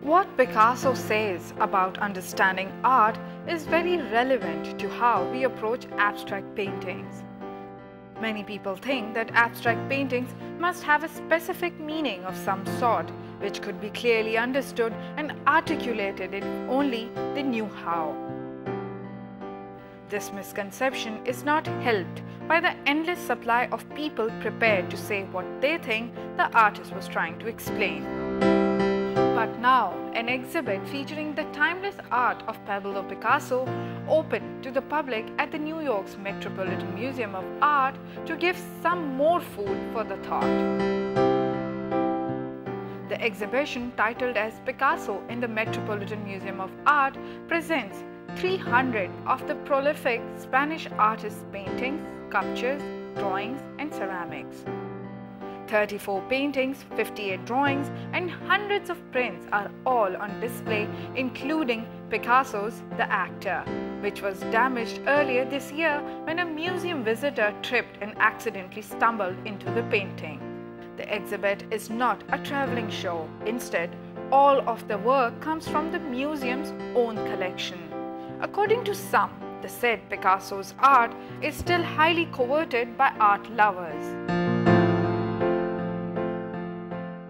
What Picasso says about understanding art is very relevant to how we approach abstract paintings. Many people think that abstract paintings must have a specific meaning of some sort, which could be clearly understood and articulated if only they knew how. This misconception is not helped by the endless supply of people prepared to say what they think the artist was trying to explain. But now, an exhibit featuring the timeless art of Pablo Picasso opened to the public at the New York's Metropolitan Museum of Art to give some more food for the thought. The exhibition, titled as Picasso in the Metropolitan Museum of Art, presents 300 of the prolific Spanish artist's paintings, sculptures, drawings and ceramics. 34 paintings, 58 drawings and hundreds of prints are all on display, including Picasso's The Actor, which was damaged earlier this year when a museum visitor tripped and accidentally stumbled into the painting. The exhibit is not a traveling show. Instead, all of the work comes from the museum's own collection. According to some, the said Picasso's art is still highly coveted by art lovers.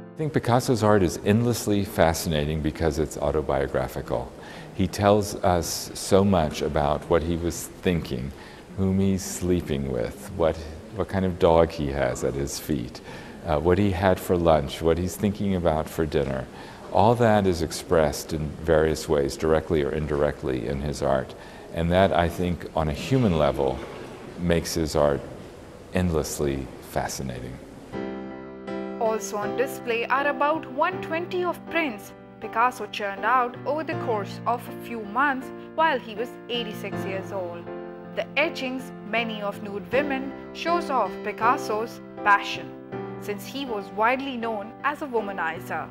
I think Picasso's art is endlessly fascinating because it's autobiographical. He tells us so much about what he was thinking, whom he's sleeping with, what kind of dog he has at his feet, what he had for lunch, what he's thinking about for dinner. All that is expressed in various ways, directly or indirectly, in his art. And that, I think, on a human level, makes his art endlessly fascinating. Also on display are about 120 of prints Picasso churned out over the course of a few months while he was 86 years old. The etchings, many of nude women, shows off Picasso's passion, since he was widely known as a womanizer.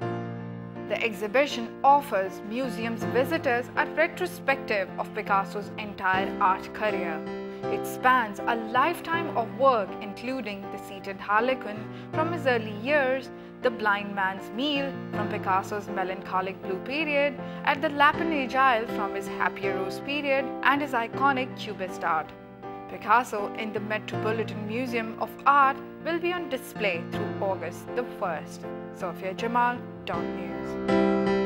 The exhibition offers museum's visitors a retrospective of Picasso's entire art career. It spans a lifetime of work, including The Seated Harlequin from his early years, The Blind Man's Meal from Picasso's melancholic blue period, At the Lapin Agile from his happier rose period, and his iconic Cubist art. Picasso in the Metropolitan Museum of Art will be on display through August the 1st. Sophia Jamal, DawnNews.